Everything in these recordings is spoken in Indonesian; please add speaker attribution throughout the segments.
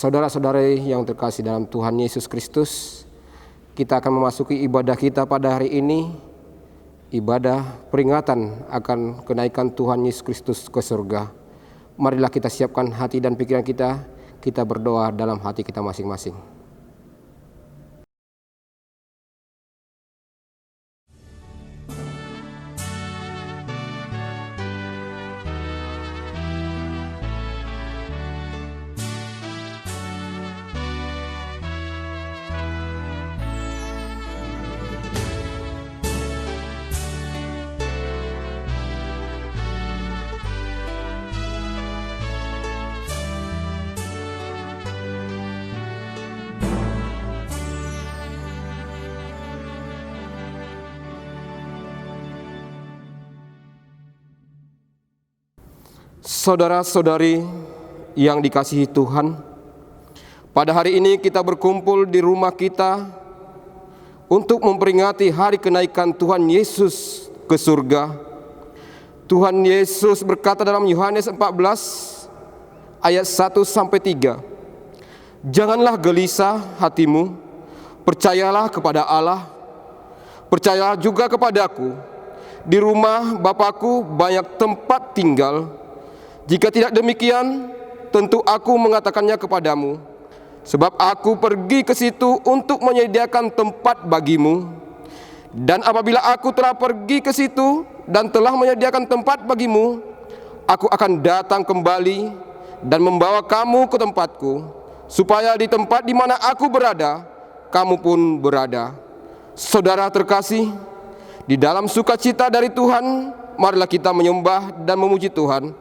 Speaker 1: Saudara-saudari yang terkasih dalam Tuhan Yesus Kristus, kita akan memasuki ibadah kita pada hari ini, ibadah peringatan akan kenaikan Tuhan Yesus Kristus ke surga. Marilah kita siapkan hati dan pikiran kita berdoa dalam hati kita masing-masing. Saudara-saudari yang dikasihi Tuhan, pada hari ini kita berkumpul di rumah kita untuk memperingati hari kenaikan Tuhan Yesus ke surga. Tuhan Yesus berkata dalam Yohanes 14 ayat 1-3, "Janganlah gelisah hatimu, percayalah kepada Allah, percayalah juga kepadaku. Di rumah Bapa-Ku banyak tempat tinggal. Jika tidak demikian, tentu aku mengatakannya kepadamu, sebab aku pergi ke situ untuk menyediakan tempat bagimu. Dan apabila aku telah pergi ke situ dan telah menyediakan tempat bagimu, aku akan datang kembali dan membawa kamu ke tempatku, supaya di tempat di mana aku berada, kamu pun berada." Saudara terkasih, di dalam sukacita dari Tuhan, marilah kita menyembah dan memuji Tuhan.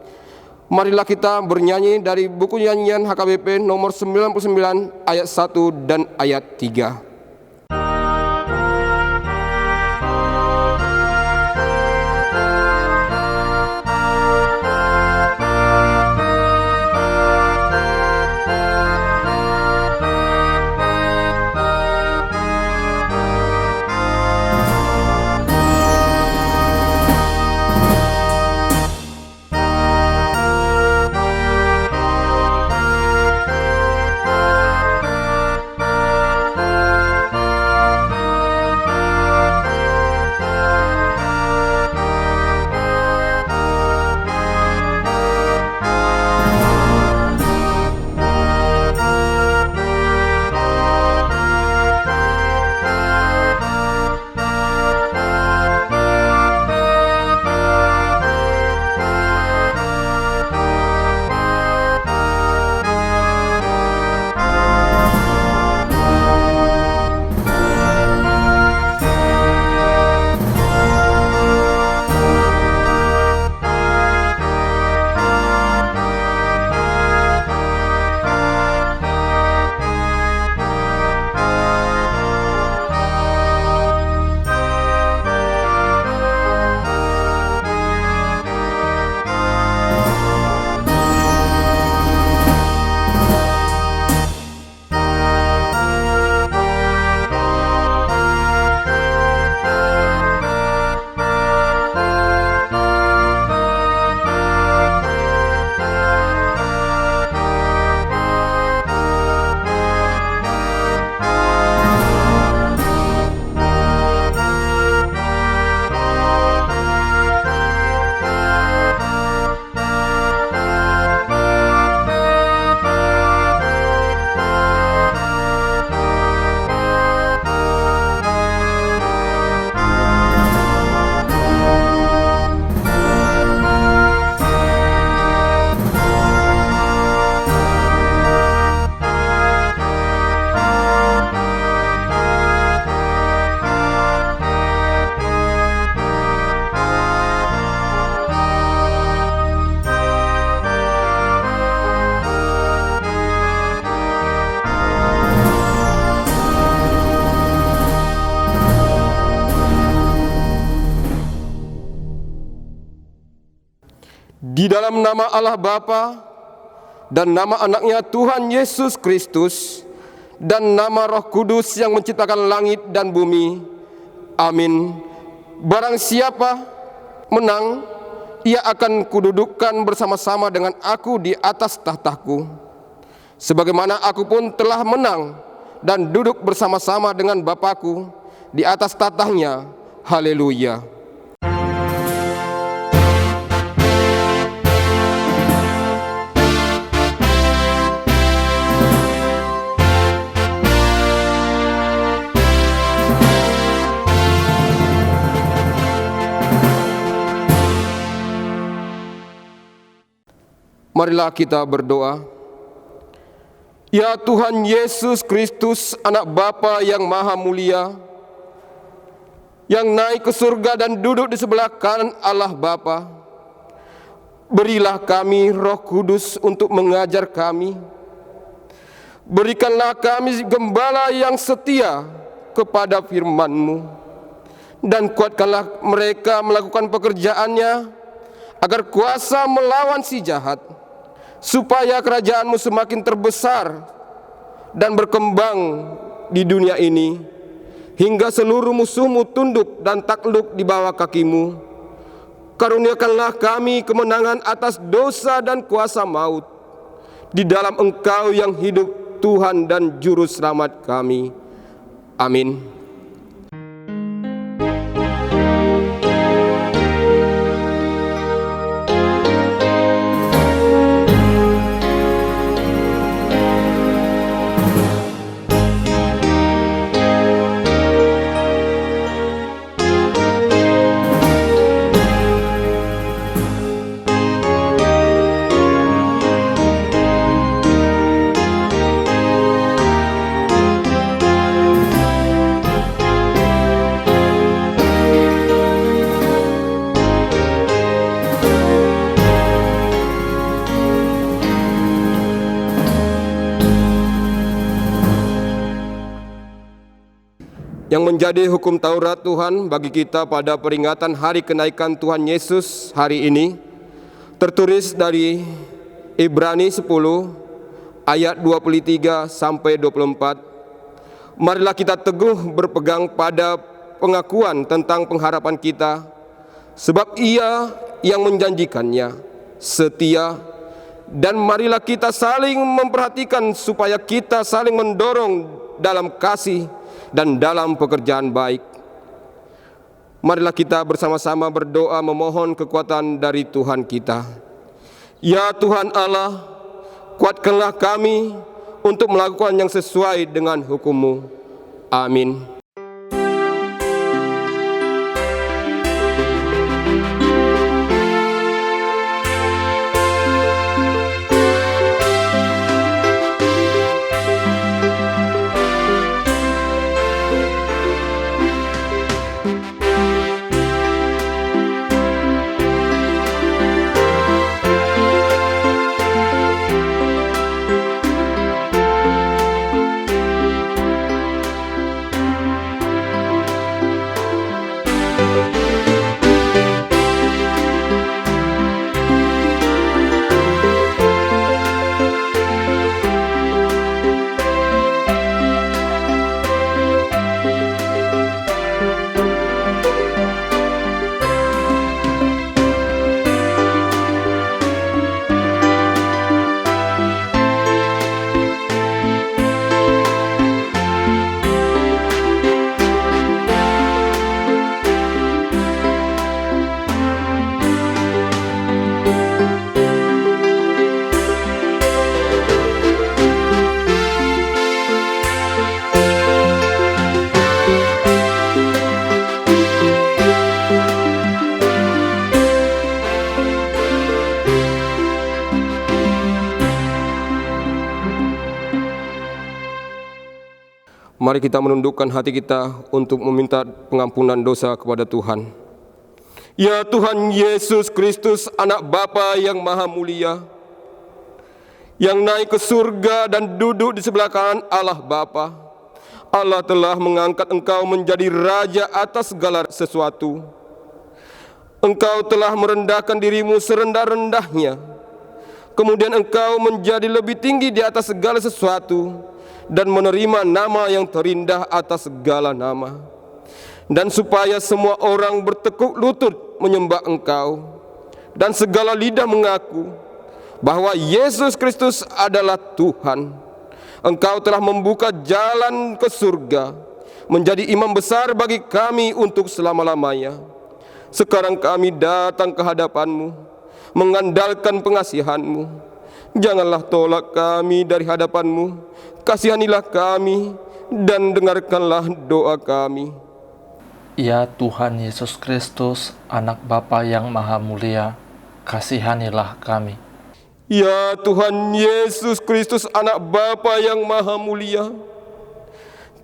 Speaker 1: Marilah kita bernyanyi dari buku nyanyian HKBP nomor 99 ayat 1 dan ayat 3. Di dalam nama Allah Bapa dan nama anaknya Tuhan Yesus Kristus dan nama Roh Kudus yang menciptakan langit dan bumi. Amin. Barang siapa menang, ia akan kududukkan bersama-sama dengan aku di atas tahtaku, sebagaimana aku pun telah menang dan duduk bersama-sama dengan Bapa-Ku di atas tahtanya. Haleluya. Marilah kita berdoa. Ya Tuhan Yesus Kristus, Anak Bapa yang Maha Mulia, yang naik ke surga dan duduk di sebelah kanan Allah Bapa, berilah kami Roh Kudus untuk mengajar kami. Berikanlah kami gembala yang setia kepada firman-Mu, dan kuatkanlah mereka melakukan pekerjaannya, agar kuasa melawan si jahat, supaya kerajaan-Mu semakin terbesar dan berkembang di dunia ini, hingga seluruh musuh-Mu tunduk dan takluk di bawah kaki-Mu. Karuniakanlah kami kemenangan atas dosa dan kuasa maut, di dalam Engkau yang hidup, Tuhan dan Juru Selamat kami. Amin. Yang menjadi hukum Taurat Tuhan bagi kita pada peringatan hari kenaikan Tuhan Yesus hari ini, tertulis dari Ibrani 10 ayat 23 sampai 24. Marilah kita teguh berpegang pada pengakuan tentang pengharapan kita, sebab Ia yang menjanjikannya setia. Dan marilah kita saling memperhatikan supaya kita saling mendorong dalam kasih dan dalam pekerjaan baik. Marilah kita bersama-sama berdoa memohon kekuatan dari Tuhan kita. Ya Tuhan Allah, kuatkanlah kami untuk melakukan yang sesuai dengan hukum-Mu. Amin. Mari kita menundukkan hati kita untuk meminta pengampunan dosa kepada Tuhan. Ya Tuhan Yesus Kristus, Anak Bapa yang Maha Mulia, yang naik ke surga dan duduk di sebelah kanan Allah Bapa, Allah telah mengangkat Engkau menjadi Raja atas segala sesuatu. Engkau telah merendahkan dirimu serendah-rendahnya, kemudian Engkau menjadi lebih tinggi di atas segala sesuatu, dan menerima nama yang terindah atas segala nama. Dan supaya semua orang bertekuk lutut menyembah Engkau, dan segala lidah mengaku bahwa Yesus Kristus adalah Tuhan. Engkau telah membuka jalan ke surga, menjadi imam besar bagi kami untuk selama-lamanya. Sekarang kami datang ke hadapan-Mu, mengandalkan pengasihan-Mu. Janganlah tolak kami dari hadapan-Mu, kasihanilah kami, dan dengarkanlah doa kami.
Speaker 2: Ya Tuhan Yesus Kristus, Anak Bapa yang Maha Mulia, kasihanilah kami.
Speaker 1: Ya Tuhan Yesus Kristus, Anak Bapa yang Maha Mulia,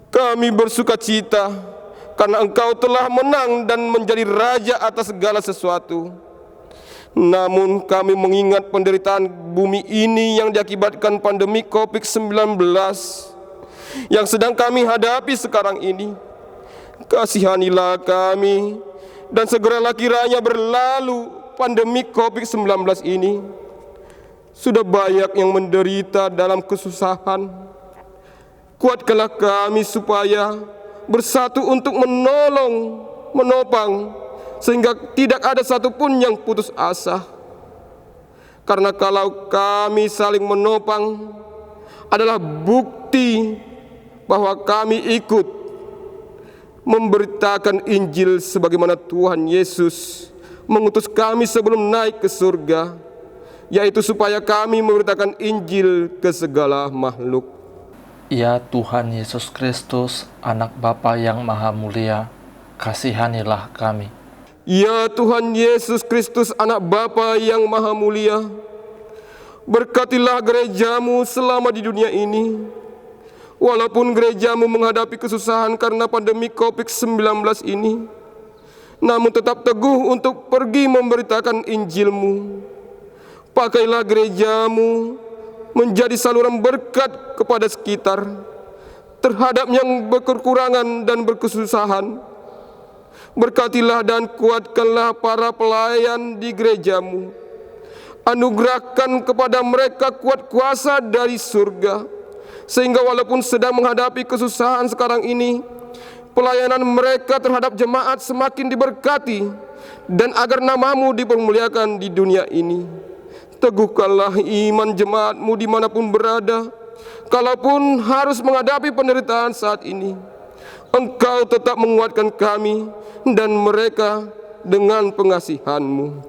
Speaker 1: kami bersuka cita karena Engkau telah menang dan menjadi Raja atas segala sesuatu. Namun kami mengingat penderitaan bumi ini yang diakibatkan pandemi COVID-19 yang sedang kami hadapi sekarang ini. Kasihanilah kami, dan segeralah kiranya berlalu pandemi COVID-19 ini. Sudah banyak yang menderita dalam kesusahan. Kuatkanlah kami supaya bersatu untuk menolong, menopang, sehingga tidak ada satupun yang putus asa. Karena kalau kami saling menopang adalah bukti bahwa kami ikut memberitakan Injil sebagaimana Tuhan Yesus mengutus kami sebelum naik ke surga, yaitu supaya kami memberitakan Injil ke segala makhluk.
Speaker 2: Ya Tuhan Yesus Kristus, Anak Bapa yang Maha Mulia, kasihanilah kami.
Speaker 1: Ya Tuhan Yesus Kristus, Anak Bapa yang Maha Mulia, berkatilah gereja-Mu selama di dunia ini. Walaupun gereja-Mu menghadapi kesusahan karena pandemi COVID-19 ini, namun tetap teguh untuk pergi memberitakan Injil-Mu. Pakailah gereja-Mu menjadi saluran berkat kepada sekitar, terhadap yang berkekurangan dan berkesusahan. Berkatilah dan kuatkanlah para pelayan di gereja-Mu. Anugerahkan kepada mereka kuat kuasa dari surga, sehingga walaupun sedang menghadapi kesusahan sekarang ini, pelayanan mereka terhadap jemaat semakin diberkati, dan agar nama-Mu dipermuliakan di dunia ini. Teguhkanlah iman jemaat-Mu dimanapun berada. Kalaupun harus menghadapi penderitaan saat ini, Engkau tetap menguatkan kami dan mereka dengan pengasihan-Mu.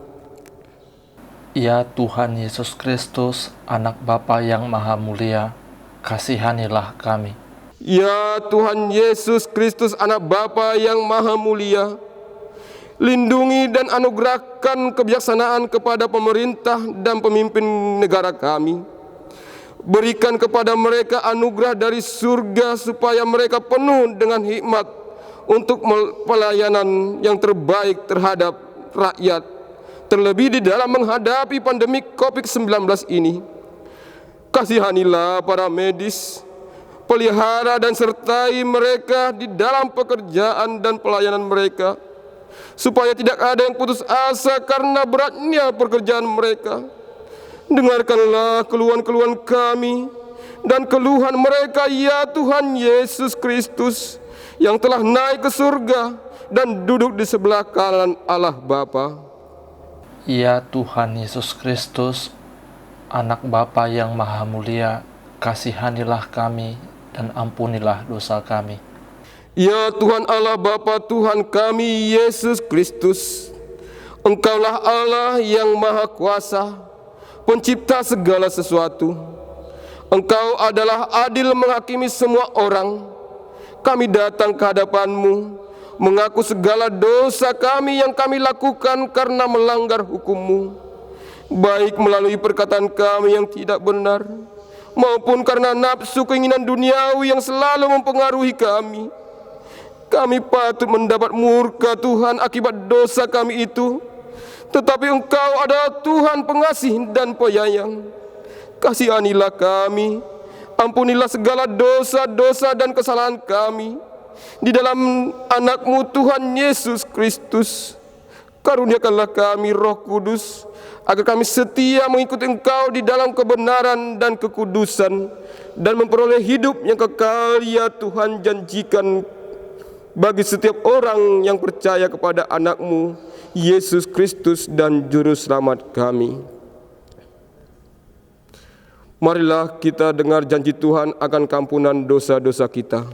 Speaker 2: Ya Tuhan Yesus Kristus, Anak Bapa yang Maha Mulia, kasihanilah kami.
Speaker 1: Ya Tuhan Yesus Kristus, Anak Bapa yang Maha Mulia, lindungi dan anugerahkan kebijaksanaan kepada pemerintah dan pemimpin negara kami. Berikan kepada mereka anugerah dari surga supaya mereka penuh dengan hikmat untuk pelayanan yang terbaik terhadap rakyat, terlebih di dalam menghadapi pandemi COVID-19 ini. Kasihanilah para medis, pelihara dan sertai mereka di dalam pekerjaan dan pelayanan mereka, supaya tidak ada yang putus asa karena beratnya pekerjaan mereka. Dengarkanlah keluhan-keluhan kami dan keluhan mereka, ya Tuhan Yesus Kristus, yang telah naik ke surga dan duduk di sebelah kanan Allah Bapa.
Speaker 2: Ya Tuhan Yesus Kristus, Anak Bapa yang Maha Mulia, kasihanilah kami dan ampunilah dosa kami.
Speaker 1: Ya Tuhan Allah Bapa Tuhan kami Yesus Kristus, Engkaulah Allah yang Maha Kuasa, pencipta segala sesuatu. Engkau adalah adil menghakimi semua orang. Kami datang ke hadapan-Mu, mengaku segala dosa kami yang kami lakukan karena melanggar hukum-Mu, baik melalui perkataan kami yang tidak benar, maupun karena nafsu keinginan duniawi yang selalu mempengaruhi kami. Kami patut mendapat murka Tuhan akibat dosa kami itu, tetapi Engkau adalah Tuhan pengasih dan penyayang. Kasihanilah kami, ampunilah segala dosa-dosa dan kesalahan kami di dalam anak-Mu Tuhan Yesus Kristus. Karuniakanlah kami Roh Kudus, agar kami setia mengikuti Engkau di dalam kebenaran dan kekudusan, dan memperoleh hidup yang kekal, ya Tuhan janjikan bagi setiap orang yang percaya kepada anak-Mu Yesus Kristus dan Juru Selamat kami. Marilah kita dengar janji Tuhan akan kampunan dosa-dosa kita.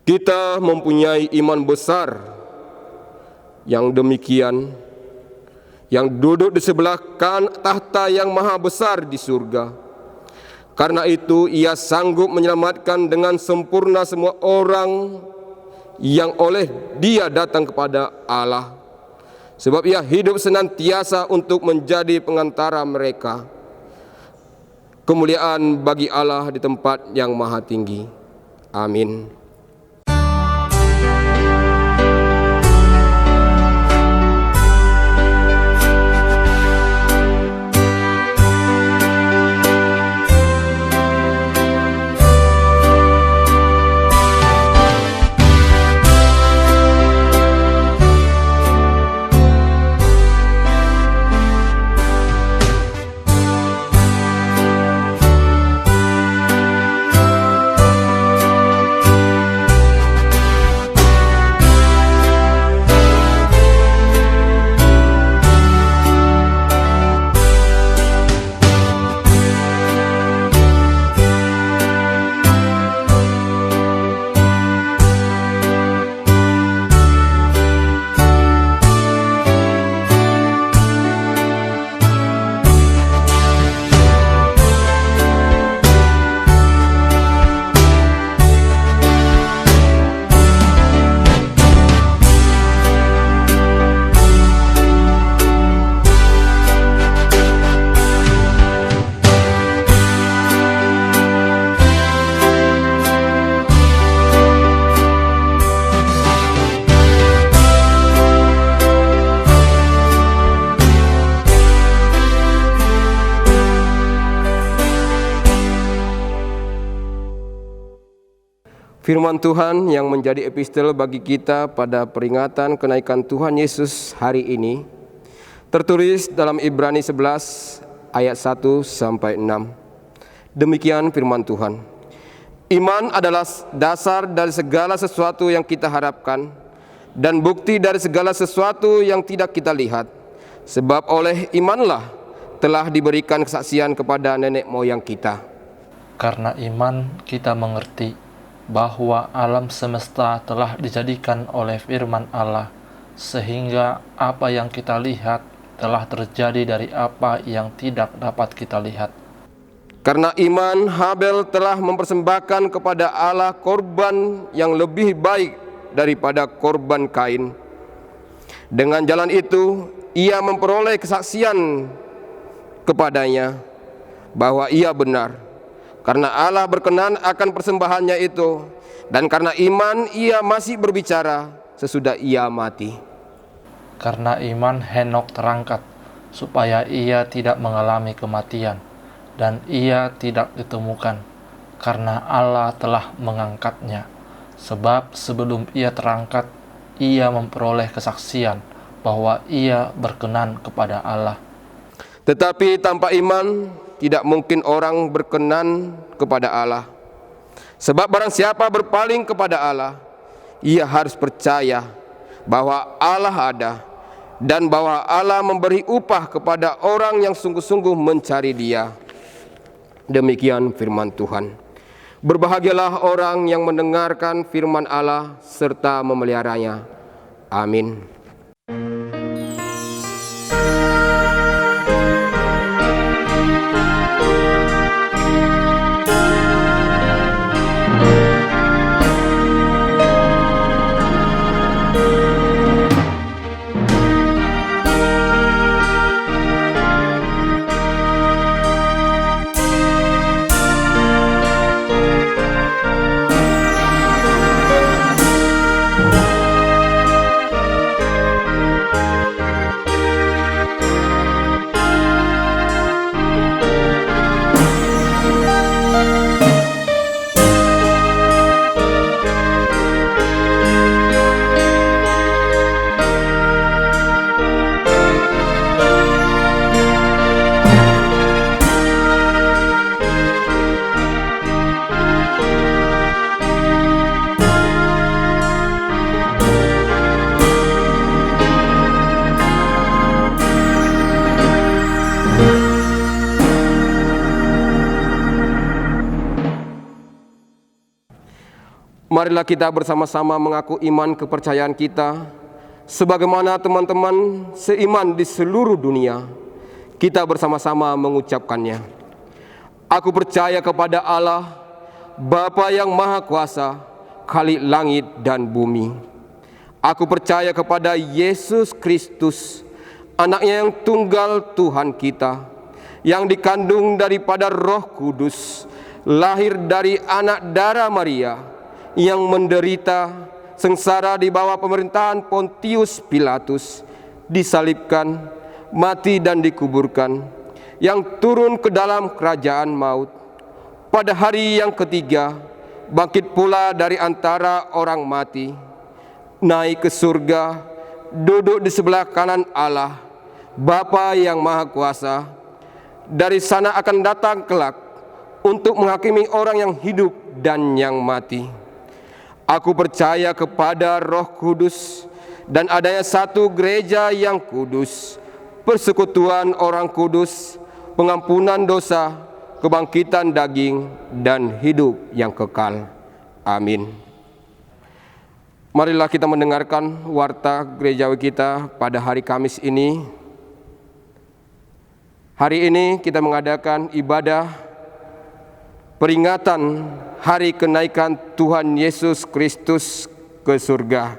Speaker 1: Kita mempunyai iman besar yang demikian, yang duduk di sebelah tahta yang maha besar di surga. Karena itu Ia sanggup menyelamatkan dengan sempurna semua orang yang oleh Dia datang kepada Allah. Sebab Ia hidup senantiasa untuk menjadi pengantara mereka. Kemuliaan bagi Allah di tempat yang maha tinggi. Amin. Firman Tuhan yang menjadi epistel bagi kita pada peringatan kenaikan Tuhan Yesus hari ini tertulis dalam Ibrani 11 ayat 1 sampai 6. Demikian firman Tuhan. Iman adalah dasar dari segala sesuatu yang kita harapkan dan bukti dari segala sesuatu yang tidak kita lihat. Sebab oleh imanlah telah diberikan kesaksian kepada nenek moyang kita.
Speaker 2: Karena iman kita mengerti bahwa alam semesta telah dijadikan oleh firman Allah, sehingga apa yang kita lihat telah terjadi dari apa yang tidak dapat kita lihat.
Speaker 1: Karena iman, Habel telah mempersembahkan kepada Allah korban yang lebih baik daripada korban Kain. Dengan jalan itu, ia memperoleh kesaksian kepadanya bahwa ia benar. Karena Allah berkenan akan persembahannya itu, dan karena iman ia masih berbicara sesudah ia mati.
Speaker 2: Karena iman Henok terangkat, supaya ia tidak mengalami kematian, dan ia tidak ditemukan, karena Allah telah mengangkatnya. Sebab sebelum ia terangkat, ia memperoleh kesaksian bahwa ia berkenan kepada Allah.
Speaker 1: Tetapi tanpa iman, tidak mungkin orang berkenan kepada Allah. Sebab barang siapa berpaling kepada Allah, ia harus percaya bahwa Allah ada dan bahwa Allah memberi upah kepada orang yang sungguh-sungguh mencari Dia. Demikian firman Tuhan. Berbahagialah orang yang mendengarkan firman Allah serta memeliharanya. Amin. Marilah kita bersama-sama mengaku iman kepercayaan kita, sebagaimana teman-teman seiman di seluruh dunia, kita bersama-sama mengucapkannya. Aku percaya kepada Allah, Bapa yang Maha Kuasa, Khalik langit dan bumi. Aku percaya kepada Yesus Kristus, Anaknya yang tunggal Tuhan kita, yang dikandung daripada Roh Kudus, lahir dari anak darah Maria, yang menderita sengsara di bawah pemerintahan Pontius Pilatus, disalibkan, mati dan dikuburkan, yang turun ke dalam kerajaan maut. Pada hari yang ketiga, bangkit pula dari antara orang mati, naik ke surga, duduk di sebelah kanan Allah, Bapa yang Maha Kuasa. Dari sana akan datang kelak untuk menghakimi orang yang hidup dan yang mati. Aku percaya kepada Roh Kudus dan adanya satu gereja yang kudus, persekutuan orang kudus, pengampunan dosa, kebangkitan daging, dan hidup yang kekal. Amin. Marilah kita mendengarkan warta gerejawi kita pada hari Kamis ini. Hari ini kita mengadakan ibadah peringatan hari kenaikan Tuhan Yesus Kristus ke surga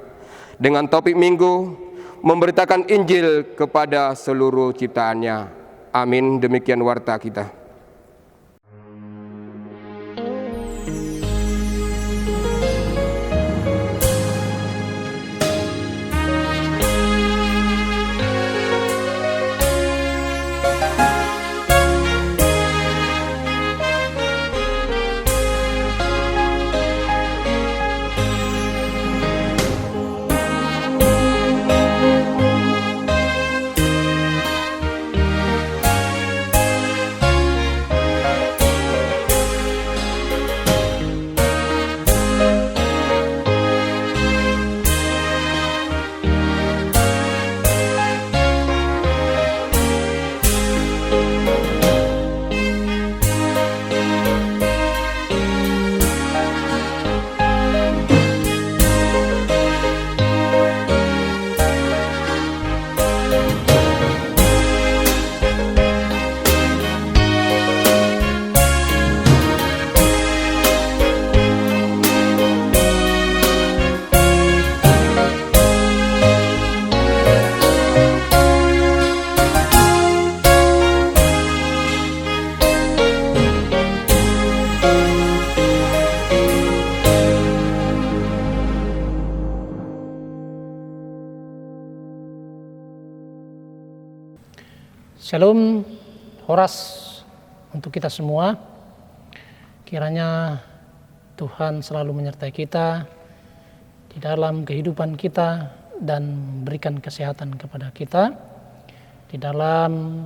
Speaker 1: dengan topik minggu memberitakan Injil kepada seluruh ciptaannya. Amin. Demikian warta kita.
Speaker 3: Shalom, Horas untuk kita semua. Kiranya Tuhan selalu menyertai kita di dalam kehidupan kita dan berikan kesehatan kepada kita di dalam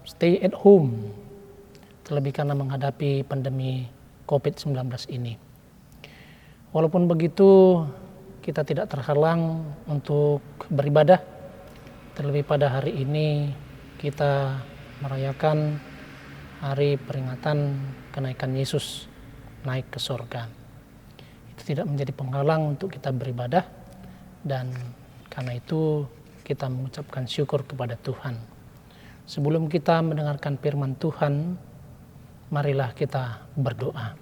Speaker 3: stay at home, terlebih karena menghadapi pandemi COVID-19 ini. Walaupun begitu, kita tidak terhalang untuk beribadah, terlebih pada hari ini kita merayakan hari peringatan kenaikan Yesus naik ke surga. Itu tidak menjadi penghalang untuk kita beribadah, dan karena itu kita mengucapkan syukur kepada Tuhan. Sebelum kita mendengarkan firman Tuhan, marilah kita berdoa.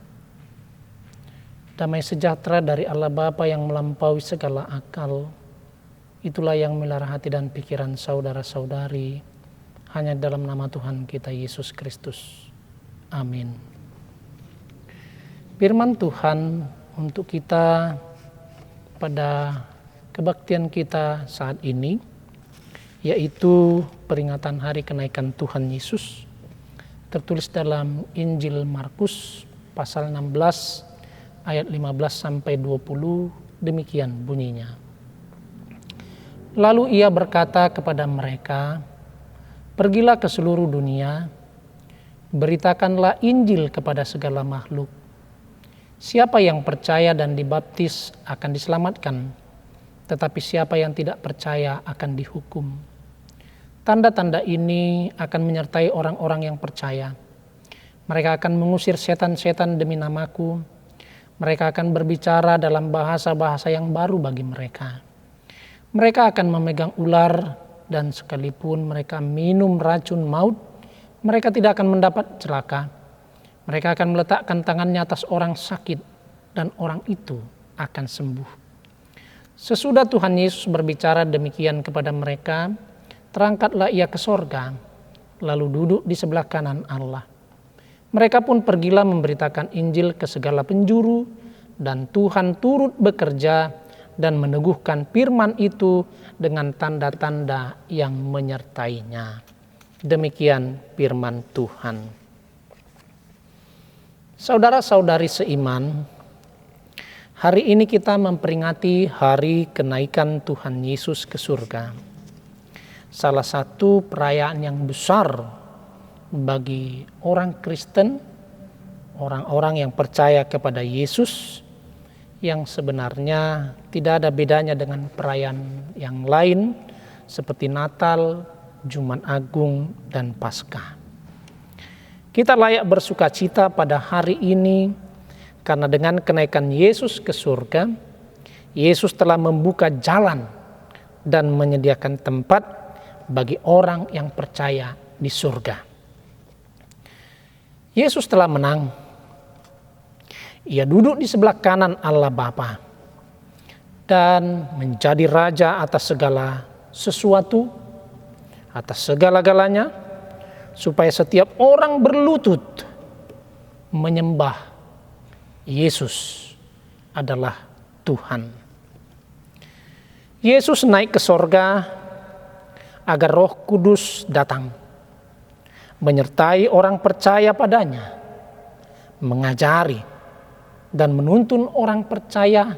Speaker 3: Damai sejahtera dari Allah Bapa yang melampaui segala akal, itulah yang memelihara hati dan pikiran saudara-saudari, hanya dalam nama Tuhan kita Yesus Kristus. Amin. Firman Tuhan untuk kita pada kebaktian kita saat ini, yaitu peringatan hari kenaikan Tuhan Yesus, tertulis dalam Injil Markus pasal 16 ayat 15 sampai 20, demikian bunyinya. Lalu ia berkata kepada mereka, "Pergilah ke seluruh dunia, beritakanlah Injil kepada segala makhluk. Siapa yang percaya dan dibaptis akan diselamatkan, tetapi siapa yang tidak percaya akan dihukum. Tanda-tanda ini akan menyertai orang-orang yang percaya. Mereka akan mengusir setan-setan demi namaku. Mereka akan berbicara dalam bahasa-bahasa yang baru bagi mereka. Mereka akan memegang ular, dan sekalipun mereka minum racun maut, mereka tidak akan mendapat celaka. Mereka akan meletakkan tangannya atas orang sakit, dan orang itu akan sembuh. Sesudah Tuhan Yesus berbicara demikian kepada mereka, terangkatlah ia ke sorga, lalu duduk di sebelah kanan Allah. Mereka pun pergilah memberitakan Injil ke segala penjuru, dan Tuhan turut bekerja dan meneguhkan firman itu dengan tanda-tanda yang menyertainya. Demikian firman Tuhan. Saudara-saudari seiman, hari ini kita memperingati hari kenaikan Tuhan Yesus ke surga. Salah satu perayaan yang besar bagi orang Kristen, orang-orang yang percaya kepada Yesus, yang sebenarnya tidak ada bedanya dengan perayaan yang lain seperti Natal, Jumat Agung, dan Paskah. Kita layak bersukacita pada hari ini karena dengan kenaikan Yesus ke surga, Yesus telah membuka jalan dan menyediakan tempat bagi orang yang percaya di surga. Yesus telah menang. Ia duduk di sebelah kanan Allah Bapa dan menjadi raja atas segala sesuatu, atas segala-galanya, supaya setiap orang berlutut menyembah Yesus adalah Tuhan. Yesus naik ke sorga agar Roh Kudus datang, menyertai orang percaya padanya, mengajari dan menuntun orang percaya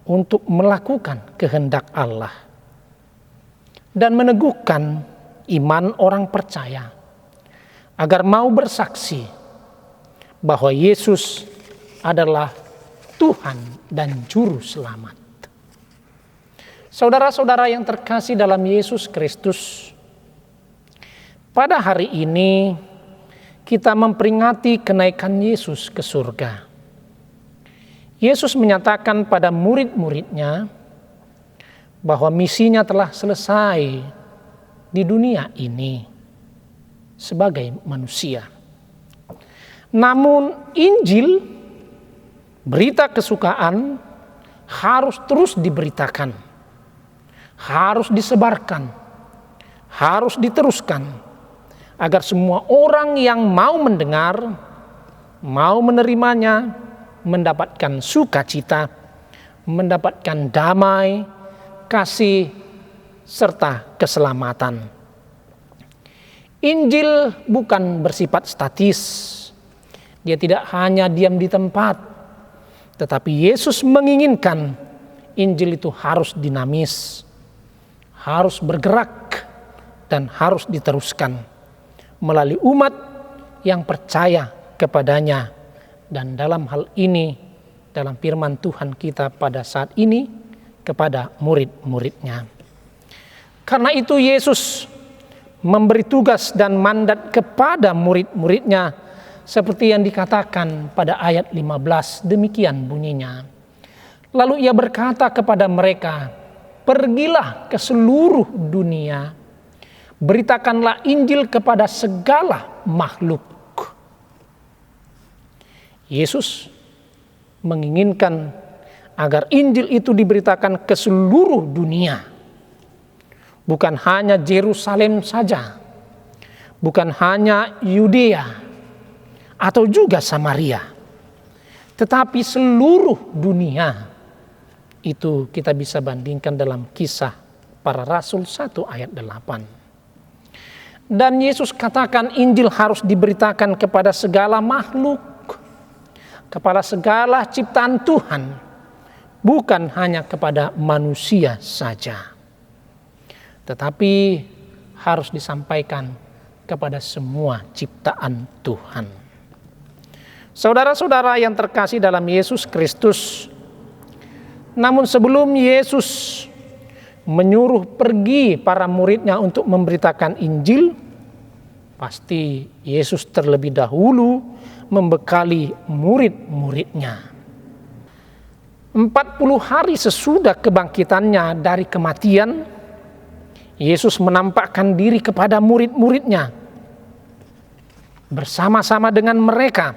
Speaker 3: untuk melakukan kehendak Allah, dan meneguhkan iman orang percaya agar mau bersaksi bahwa Yesus adalah Tuhan dan Juru Selamat. Saudara-saudara yang terkasih dalam Yesus Kristus, pada hari ini kita memperingati kenaikan Yesus ke surga. Yesus menyatakan pada murid-muridnya bahwa misinya telah selesai di dunia ini sebagai manusia. Namun Injil, berita kesukaan, harus terus diberitakan, harus disebarkan, harus diteruskan, agar semua orang yang mau mendengar, mau menerimanya, mendapatkan sukacita, mendapatkan damai, kasih, serta keselamatan. Injil bukan bersifat statis. Dia tidak hanya diam di tempat, tetapi Yesus menginginkan Injil itu harus dinamis, harus bergerak, dan harus diteruskan melalui umat yang percaya kepadanya. Dan dalam hal ini, dalam firman Tuhan kita pada saat ini, kepada murid-muridnya. Karena itu Yesus memberi tugas dan mandat kepada murid-muridnya, seperti yang dikatakan pada ayat 15, demikian bunyinya. Lalu ia berkata kepada mereka, pergilah ke seluruh dunia, beritakanlah Injil kepada segala makhluk. Yesus menginginkan agar Injil itu diberitakan ke seluruh dunia. Bukan hanya Yerusalem saja, bukan hanya Yudea atau juga Samaria, tetapi seluruh dunia. Itu kita bisa bandingkan dalam Kisah Para Rasul 1 ayat 8. Dan Yesus katakan Injil harus diberitakan kepada segala makhluk, kepada segala ciptaan Tuhan, bukan hanya kepada manusia saja, tetapi harus disampaikan kepada semua ciptaan Tuhan. Saudara-saudara yang terkasih dalam Yesus Kristus, namun sebelum Yesus menyuruh pergi para muridnya untuk memberitakan Injil, pasti Yesus terlebih dahulu membekali murid-muridnya. 40 hari sesudah kebangkitannya dari kematian, Yesus menampakkan diri kepada murid-muridnya bersama-sama dengan mereka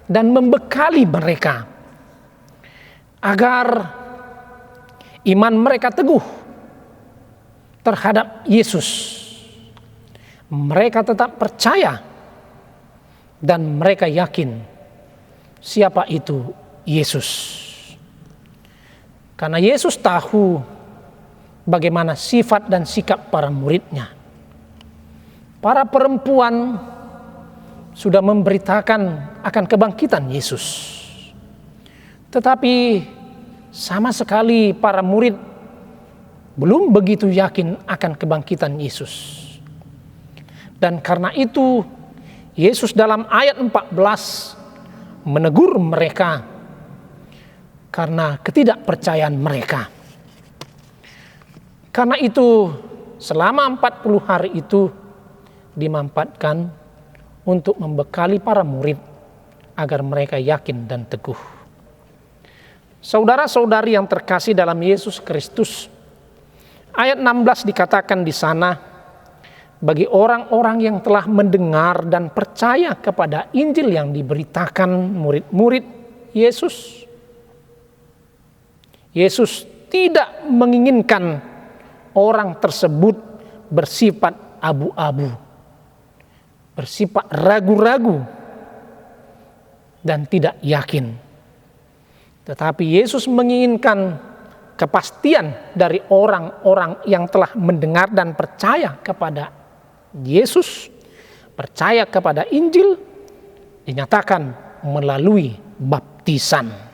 Speaker 3: dan membekali mereka agar iman mereka teguh terhadap Yesus. Mereka tetap percaya dan mereka yakin siapa itu Yesus. Karena Yesus tahu bagaimana sifat dan sikap para muridnya. Para perempuan sudah memberitakan akan kebangkitan Yesus. Tetapi sama sekali para murid belum begitu yakin akan kebangkitan Yesus. Dan karena itu Yesus dalam ayat 14 menegur mereka karena ketidakpercayaan mereka. Karena itu selama 40 hari itu dimanfaatkan untuk membekali para murid agar mereka yakin dan teguh. Saudara-saudari yang terkasih dalam Yesus Kristus, ayat 16 dikatakan di sana, bagi orang-orang yang telah mendengar dan percaya kepada Injil yang diberitakan murid-murid Yesus, Yesus tidak menginginkan orang tersebut bersifat abu-abu, bersifat ragu-ragu dan tidak yakin. Tetapi Yesus menginginkan kepastian dari orang-orang yang telah mendengar dan percaya kepada Yesus, percaya kepada Injil, dinyatakan melalui baptisan.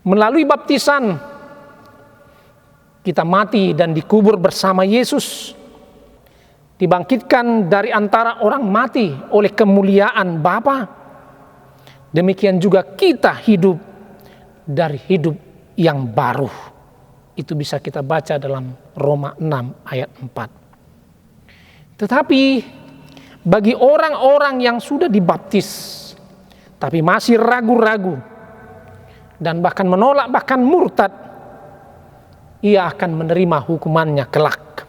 Speaker 3: Melalui baptisan, kita mati dan dikubur bersama Yesus, dibangkitkan dari antara orang mati oleh kemuliaan Bapa. Demikian juga kita hidup dari hidup yang baru. Itu bisa kita baca dalam Roma 6 ayat 4. Tetapi bagi orang-orang yang sudah dibaptis tapi masih ragu-ragu dan bahkan menolak, bahkan murtad, ia akan menerima hukumannya kelak.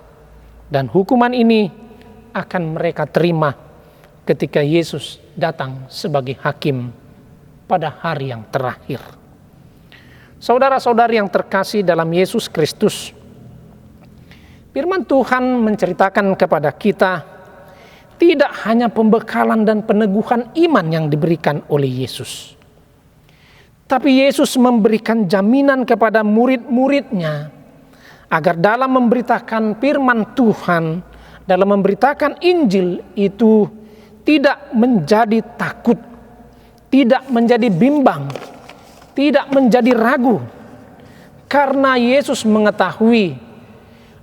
Speaker 3: Dan hukuman ini akan mereka terima ketika Yesus datang sebagai hakim pada hari yang terakhir. Saudara-saudari yang terkasih dalam Yesus Kristus, firman Tuhan menceritakan kepada kita tidak hanya pembekalan dan peneguhan iman yang diberikan oleh Yesus, tapi Yesus memberikan jaminan kepada murid-muridnya agar dalam memberitakan firman Tuhan, dalam memberitakan Injil itu tidak menjadi takut, tidak menjadi bimbang, tidak menjadi ragu. Karena Yesus mengetahui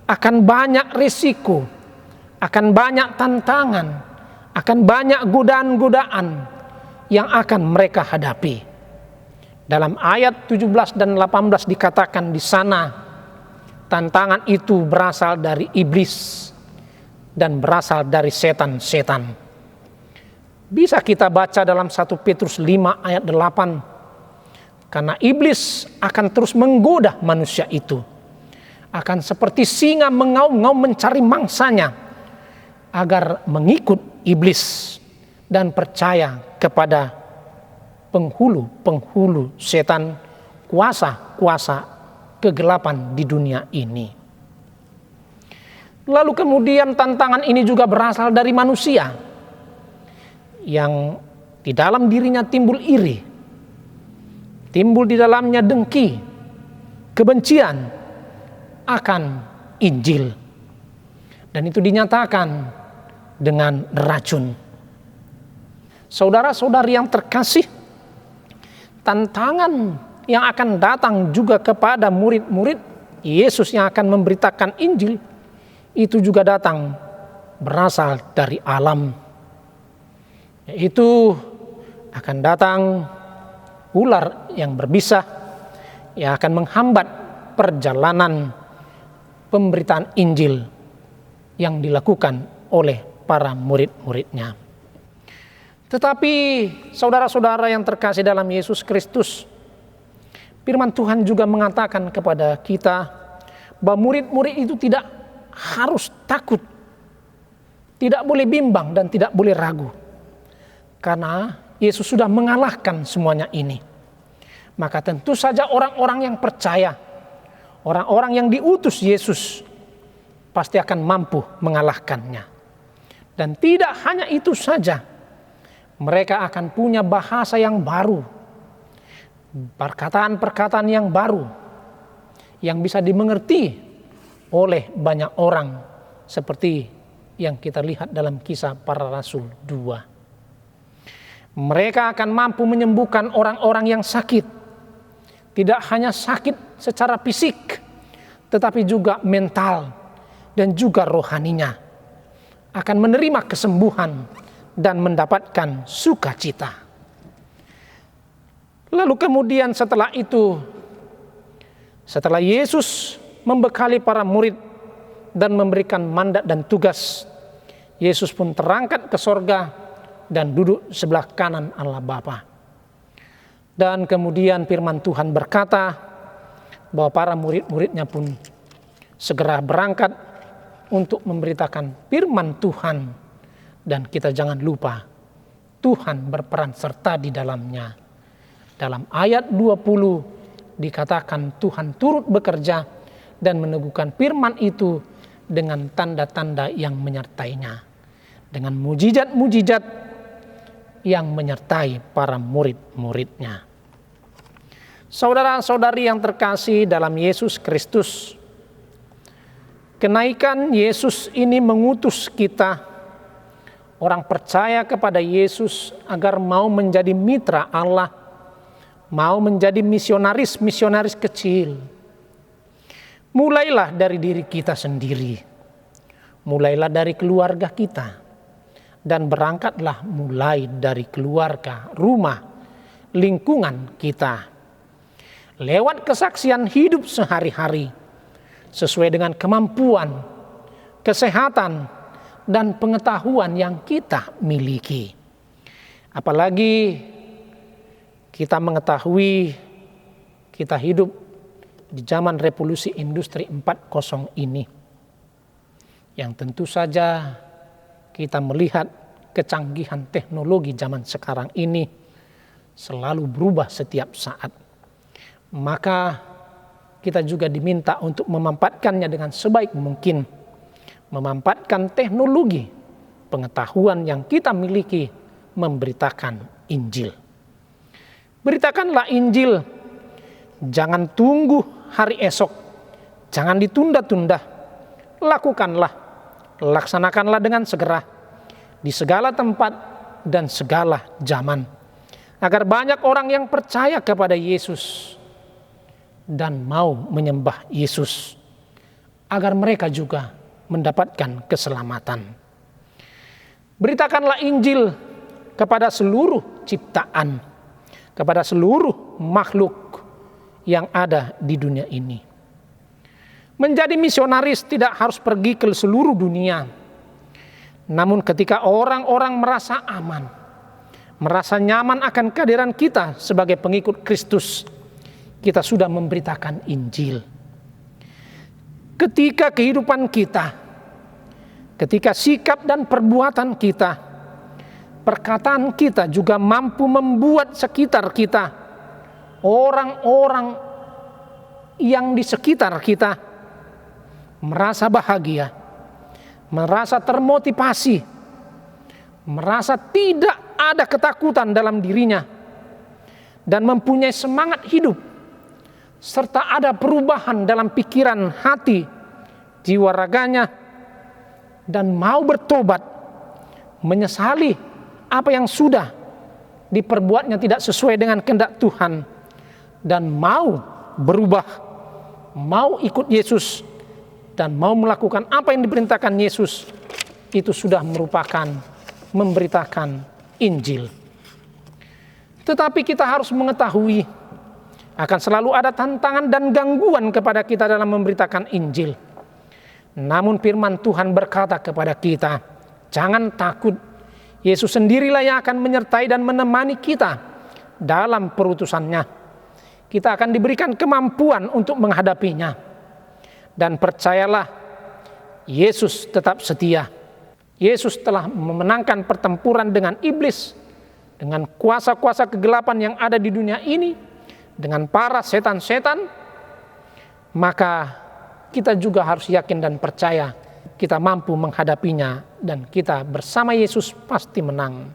Speaker 3: akan banyak risiko, akan banyak tantangan, akan banyak godaan-godaan yang akan mereka hadapi. Dalam ayat 17 dan 18 dikatakan di sana, tantangan itu berasal dari iblis dan berasal dari setan-setan. Bisa kita baca dalam 1 Petrus 5 ayat 8. Karena iblis akan terus menggoda manusia itu. Akan seperti singa mengaum-ngaum mencari mangsanya agar mengikut iblis dan percaya kepada penghulu setan, kuasa-kuasa kegelapan di dunia ini. Lalu kemudian tantangan ini juga berasal dari manusia yang di dalam dirinya timbul iri, timbul di dalamnya dengki, kebencian akan Injil. Dan itu dinyatakan dengan racun. Saudara-saudari yang terkasih, tantangan yang akan datang juga kepada murid-murid Yesus yang akan memberitakan Injil itu juga datang berasal dari alam. Yaitu akan datang ular yang berbisa yang akan menghambat perjalanan pemberitaan Injil yang dilakukan oleh para murid-muridnya. Tetapi saudara-saudara yang terkasih dalam Yesus Kristus, firman Tuhan juga mengatakan kepada kita bahwa murid-murid itu tidak harus takut, tidak boleh bimbang dan tidak boleh ragu. Karena Yesus sudah mengalahkan semuanya ini. Maka tentu saja orang-orang yang percaya, orang-orang yang diutus Yesus pasti akan mampu mengalahkannya. Dan tidak hanya itu saja, mereka akan punya bahasa yang baru, perkataan-perkataan yang baru, yang bisa dimengerti oleh banyak orang, seperti yang kita lihat dalam Kisah Para Rasul 2. Mereka akan mampu menyembuhkan orang-orang yang sakit. Tidak hanya sakit secara fisik, tetapi juga mental dan juga rohaninya. Akan menerima kesembuhan dan mendapatkan sukacita. Lalu kemudian setelah itu, setelah Yesus membekali para murid dan memberikan mandat dan tugas, Yesus pun terangkat ke sorga dan duduk sebelah kanan Allah Bapa. Dan kemudian firman Tuhan berkata bahwa para murid-muridnya pun segera berangkat untuk memberitakan firman Tuhan. Dan kita jangan lupa, Tuhan berperan serta di dalamnya. Dalam ayat 20 dikatakan Tuhan turut bekerja dan meneguhkan firman itu dengan tanda-tanda yang menyertainya. Dengan mujizat-mujizat yang menyertai para murid-muridnya. Saudara-saudari yang terkasih dalam Yesus Kristus, kenaikan Yesus ini mengutus kita, orang percaya kepada Yesus, agar mau menjadi mitra Allah, mau menjadi misionaris-misionaris kecil. Mulailah dari diri kita sendiri, mulailah dari keluarga kita, dan berangkatlah mulai dari keluarga, rumah, lingkungan kita. Lewat kesaksian hidup sehari-hari, sesuai dengan kemampuan, kesehatan, dan pengetahuan yang kita miliki. Apalagi kita mengetahui kita hidup di zaman revolusi industri 4.0 ini, yang tentu saja kita melihat kecanggihan teknologi zaman sekarang ini selalu berubah setiap saat. Maka kita juga diminta untuk memanfaatkannya dengan sebaik mungkin. Memanfaatkan teknologi, pengetahuan yang kita miliki, memberitakan Injil. Beritakanlah Injil, jangan tunggu hari esok, jangan ditunda-tunda, lakukanlah, laksanakanlah dengan segera, di segala tempat dan segala zaman, agar banyak orang yang percaya kepada Yesus dan mau menyembah Yesus, agar mereka juga mendapatkan keselamatan. Beritakanlah Injil kepada seluruh ciptaan, kepada seluruh makhluk yang ada di dunia ini. Menjadi misionaris tidak harus pergi ke seluruh dunia. Namun ketika orang-orang merasa aman, merasa nyaman akan kehadiran kita sebagai pengikut Kristus, kita sudah memberitakan Injil. Ketika kehidupan kita, ketika sikap dan perbuatan kita, perkataan kita juga mampu membuat sekitar kita, orang-orang yang di sekitar kita merasa bahagia, merasa termotivasi, merasa tidak ada ketakutan dalam dirinya, dan mempunyai semangat hidup, serta ada perubahan dalam pikiran, hati, jiwa raganya, dan mau bertobat, menyesali apa yang sudah diperbuatnya tidak sesuai dengan kehendak Tuhan, dan mau berubah, mau ikut Yesus, dan mau melakukan apa yang diperintahkan Yesus, itu sudah merupakan memberitakan Injil. Tetapi kita harus mengetahui akan selalu ada tantangan dan gangguan kepada kita dalam memberitakan Injil. Namun firman Tuhan berkata kepada kita, jangan takut, Yesus sendirilah yang akan menyertai dan menemani kita dalam perutusannya. Kita akan diberikan kemampuan untuk menghadapinya. Dan percayalah, Yesus tetap setia. Yesus telah memenangkan pertempuran dengan iblis, dengan kuasa-kuasa kegelapan yang ada di dunia ini, dengan para setan-setan. Maka kita juga harus yakin dan percaya kita mampu menghadapinya dan kita bersama Yesus pasti menang.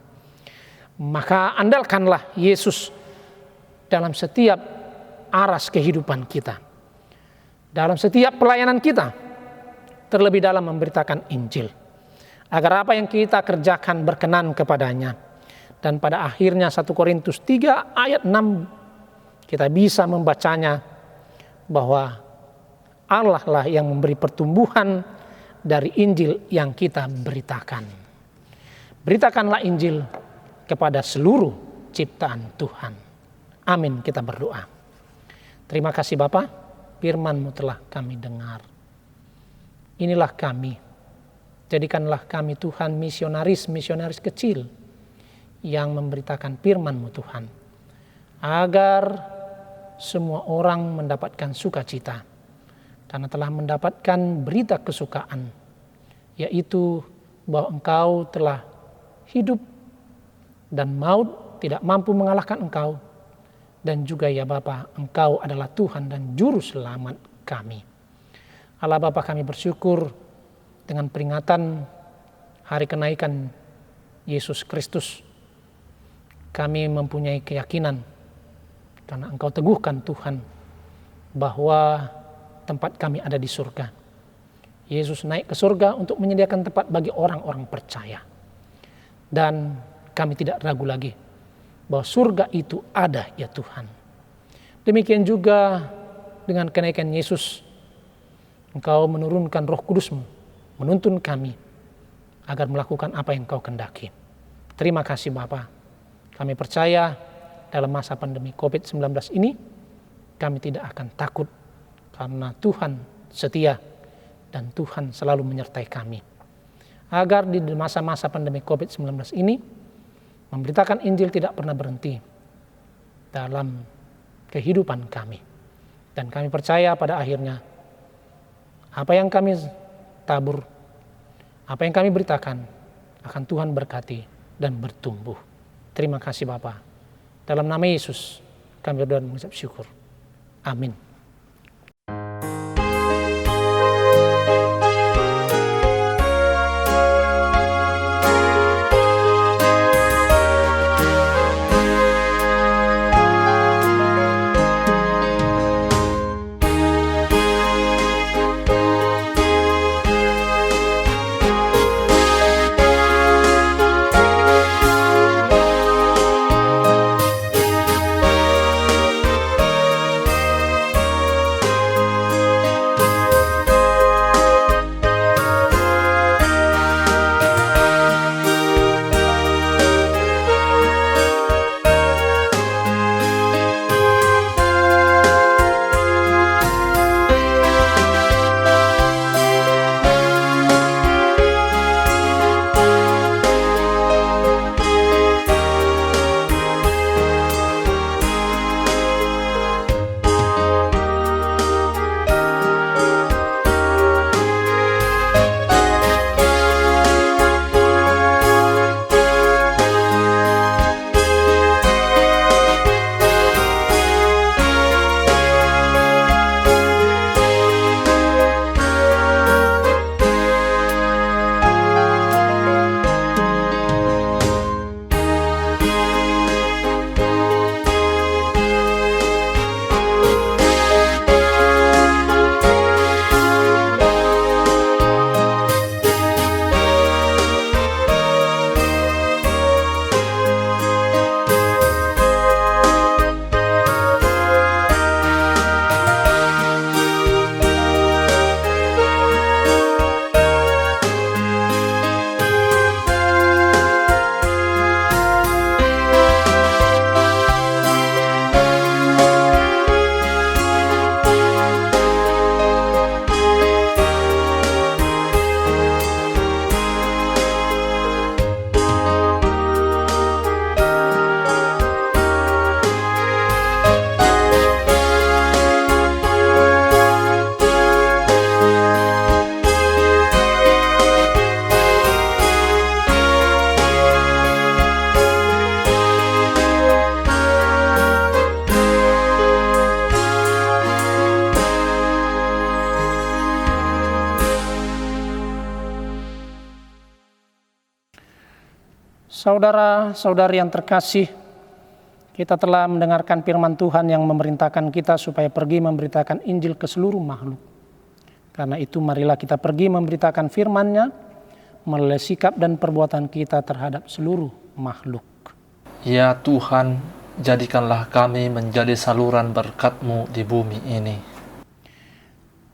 Speaker 3: Maka andalkanlah Yesus dalam setiap aras kehidupan kita, dalam setiap pelayanan kita, terlebih dalam memberitakan Injil, agar apa yang kita kerjakan berkenan kepadanya. Dan pada akhirnya 1 Korintus 3 ayat 6 kita bisa membacanya bahwa Allah lah yang memberi pertumbuhan dari Injil yang kita beritakan. Beritakanlah Injil kepada seluruh ciptaan Tuhan. Amin, kita berdoa. Terima kasih Bapa, firman-Mu telah kami dengar. Inilah kami. Jadikanlah kami Tuhan misionaris kecil yang memberitakan firman-Mu Tuhan. Agar semua orang mendapatkan sukacita. Karena telah mendapatkan berita kesukaan, yaitu bahwa Engkau telah hidup dan maut tidak mampu mengalahkan Engkau. Dan juga ya Bapa, Engkau adalah Tuhan dan Juru Selamat kami. Allah Bapa, kami bersyukur dengan peringatan hari kenaikan Yesus Kristus. Kami mempunyai keyakinan karena Engkau teguhkan Tuhan bahwa tempat kami ada di surga. Yesus naik ke surga untuk menyediakan tempat bagi orang-orang percaya. Dan kami tidak ragu lagi bahwa surga itu ada ya Tuhan. Demikian juga dengan kenaikan Yesus, Engkau menurunkan Roh Kudus-Mu, menuntun kami agar melakukan apa yang Engkau kehendaki. Terima kasih Bapa. Kami percaya dalam masa pandemi COVID-19 ini, kami tidak akan takut karena Tuhan setia dan Tuhan selalu menyertai kami. Agar di masa-masa pandemi COVID-19 ini, memberitakan Injil tidak pernah berhenti dalam kehidupan kami. Dan kami percaya pada akhirnya, apa yang kami tabur, apa yang kami beritakan, akan Tuhan berkati dan bertumbuh. Terima kasih Bapa. Dalam nama Yesus, kami berdoa dan mengucap syukur. Amin. Saudara-saudari yang terkasih, kita telah mendengarkan firman Tuhan yang memerintahkan kita supaya pergi memberitakan Injil ke seluruh makhluk. Karena itu marilah kita pergi memberitakan firman-Nya melalui sikap dan perbuatan kita terhadap seluruh makhluk.
Speaker 2: Ya Tuhan, jadikanlah kami menjadi saluran berkat-Mu di bumi ini.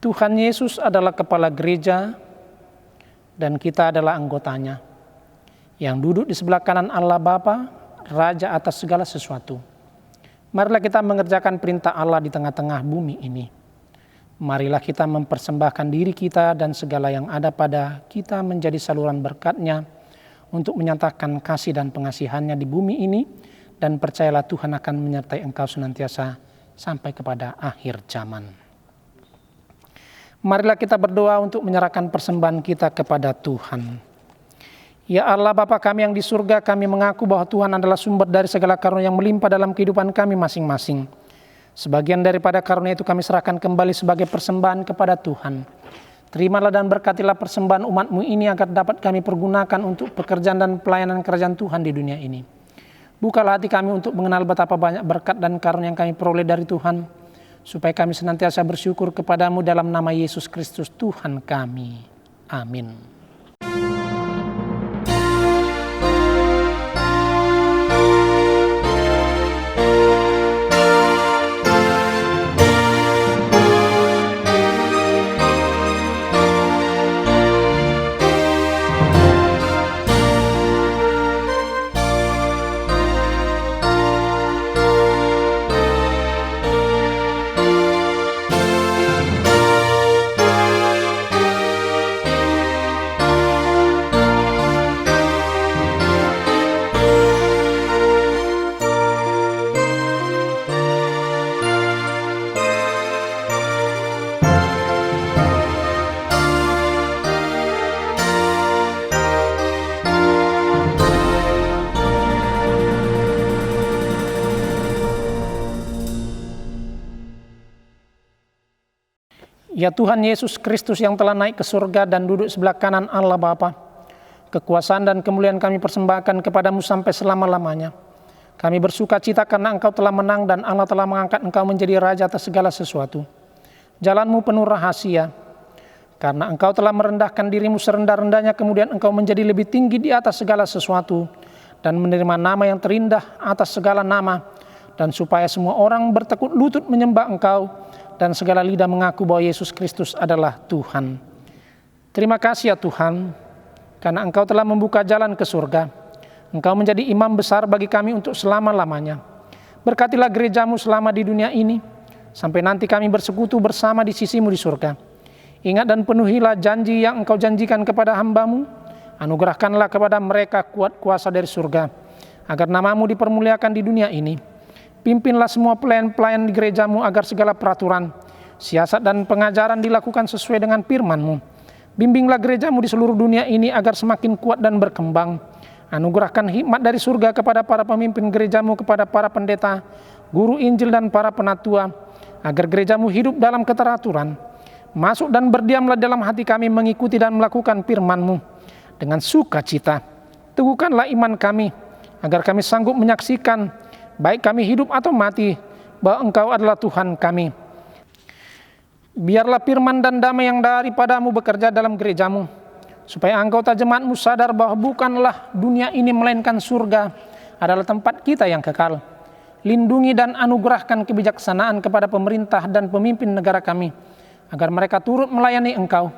Speaker 3: Tuhan Yesus adalah kepala gereja dan kita adalah anggotanya, yang duduk di sebelah kanan Allah Bapa, Raja atas segala sesuatu. Marilah kita mengerjakan perintah Allah di tengah-tengah bumi ini. Marilah kita mempersembahkan diri kita dan segala yang ada pada kita menjadi saluran berkat-Nya untuk menyatakan kasih dan pengasihan-Nya di bumi ini, dan percayalah Tuhan akan menyertai engkau senantiasa sampai kepada akhir zaman. Marilah kita berdoa untuk menyerahkan persembahan kita kepada Tuhan. Ya Allah Bapa kami yang di surga, kami mengaku bahwa Tuhan adalah sumber dari segala karunia yang melimpah dalam kehidupan kami masing-masing. Sebagian daripada karunia itu kami serahkan kembali sebagai persembahan kepada Tuhan. Terimalah dan berkatilah persembahan umat-Mu ini agar dapat kami pergunakan untuk pekerjaan dan pelayanan kerajaan Tuhan di dunia ini. Bukalah hati kami untuk mengenal betapa banyak berkat dan karunia yang kami peroleh dari Tuhan, supaya kami senantiasa bersyukur kepada-Mu dalam nama Yesus Kristus Tuhan kami. Amin. Ya Tuhan Yesus Kristus yang telah naik ke surga dan duduk sebelah kanan Allah Bapa, kekuasaan dan kemuliaan kami persembahkan kepada-Mu sampai selama-lamanya. Kami bersuka cita karena Engkau telah menang dan Allah telah mengangkat Engkau menjadi Raja atas segala sesuatu. Jalan-Mu penuh rahasia, karena Engkau telah merendahkan diri-Mu serendah-rendahnya, kemudian Engkau menjadi lebih tinggi di atas segala sesuatu dan menerima nama yang terindah atas segala nama, dan supaya semua orang bertekuk lutut menyembah Engkau dan segala lidah mengaku bahwa Yesus Kristus adalah Tuhan. Terima kasih ya Tuhan, karena Engkau telah membuka jalan ke surga. Engkau menjadi imam besar bagi kami untuk selama-lamanya. Berkatilah gereja-Mu selama di dunia ini, sampai nanti kami bersekutu bersama di sisi-Mu di surga. Ingat dan penuhilah janji yang Engkau janjikan kepada hamba-Mu. Anugerahkanlah kepada mereka kuat kuasa dari surga, agar nama-Mu dipermuliakan di dunia ini. Pimpinlah semua pelayan-pelayan di gereja-Mu agar segala peraturan, siasat dan pengajaran dilakukan sesuai dengan firman-Mu. Bimbinglah gereja-Mu di seluruh dunia ini agar semakin kuat dan berkembang. Anugerahkan hikmat dari surga kepada para pemimpin gereja-Mu, kepada para pendeta, guru Injil dan para penatua, agar gereja-Mu hidup dalam keteraturan. Masuk dan berdiamlah dalam hati kami mengikuti dan melakukan firman-Mu dengan sukacita. Teguhkanlah iman kami, agar kami sanggup menyaksikan, baik kami hidup atau mati, bahwa Engkau adalah Tuhan kami. Biarlah firman dan damai yang daripada-Mu bekerja dalam gereja-Mu, supaya anggota jemaat-Mu sadar bahwa bukanlah dunia ini melainkan surga adalah tempat kita yang kekal. Lindungi dan anugerahkan kebijaksanaan kepada pemerintah dan pemimpin negara kami, agar mereka turut melayani Engkau.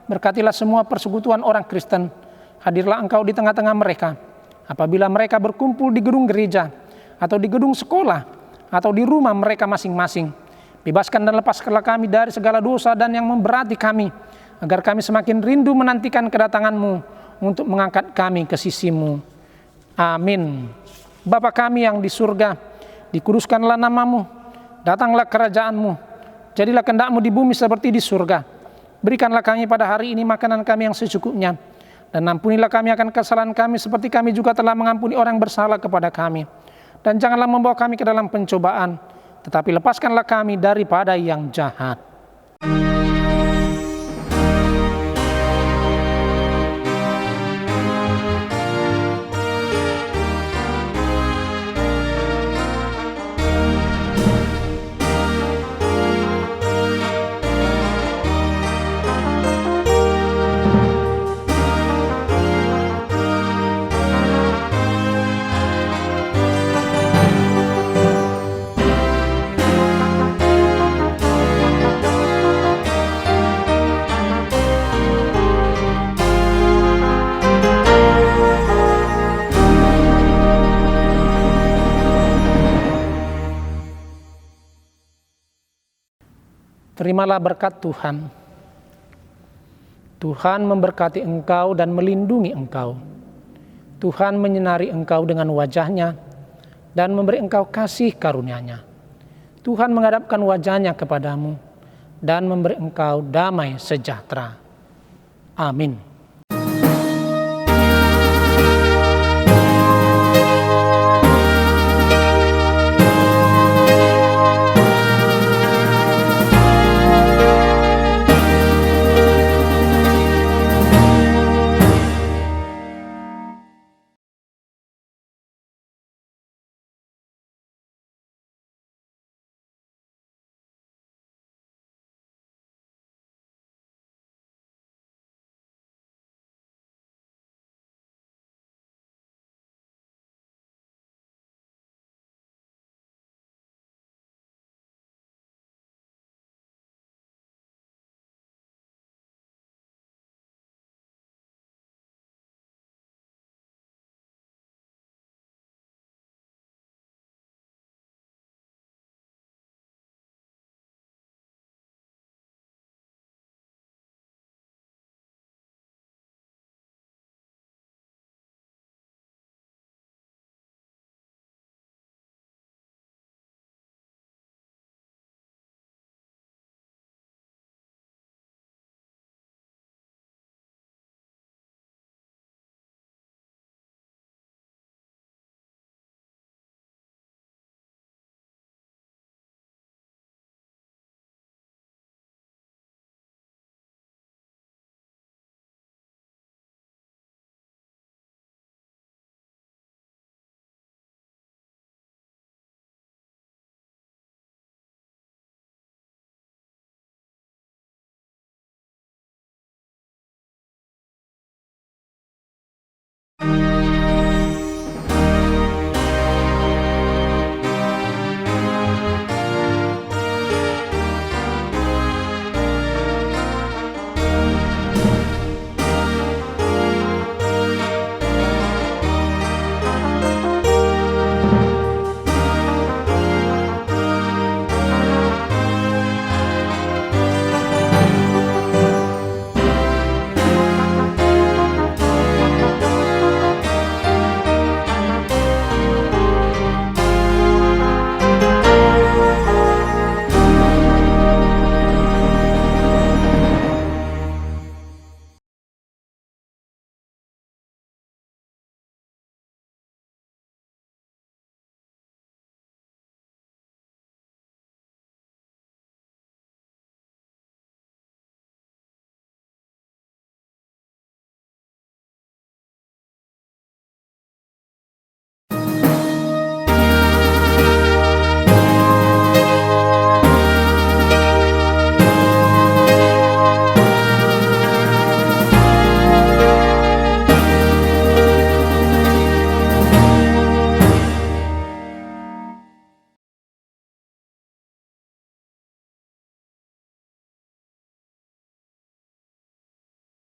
Speaker 3: Berkatilah semua persekutuan orang Kristen. Hadirlah Engkau di tengah-tengah mereka. Apabila mereka berkumpul di gedung gereja, atau di gedung sekolah, atau di rumah mereka masing-masing. Bebaskan dan lepaskanlah kami dari segala dosa dan yang memberati kami, agar kami semakin rindu menantikan kedatangan-Mu untuk mengangkat kami ke sisi-Mu. Amin. Bapa kami yang di surga, dikuduskanlah nama-Mu, datanglah kerajaan-Mu, jadilah kehendak-Mu di bumi seperti di surga. Berikanlah kami pada hari ini makanan kami yang secukupnya, dan ampunilah kami akan kesalahan kami seperti kami juga telah mengampuni orang bersalah kepada kami. Dan janganlah membawa kami ke dalam pencobaan, tetapi lepaskanlah kami daripada yang jahat. Terimalah berkat Tuhan. Tuhan memberkati engkau dan melindungi engkau. Tuhan menyinari engkau dengan wajah-Nya dan memberi engkau kasih karunia-Nya. Tuhan menghadapkan wajah-Nya kepadamu dan memberi engkau damai sejahtera. Amin.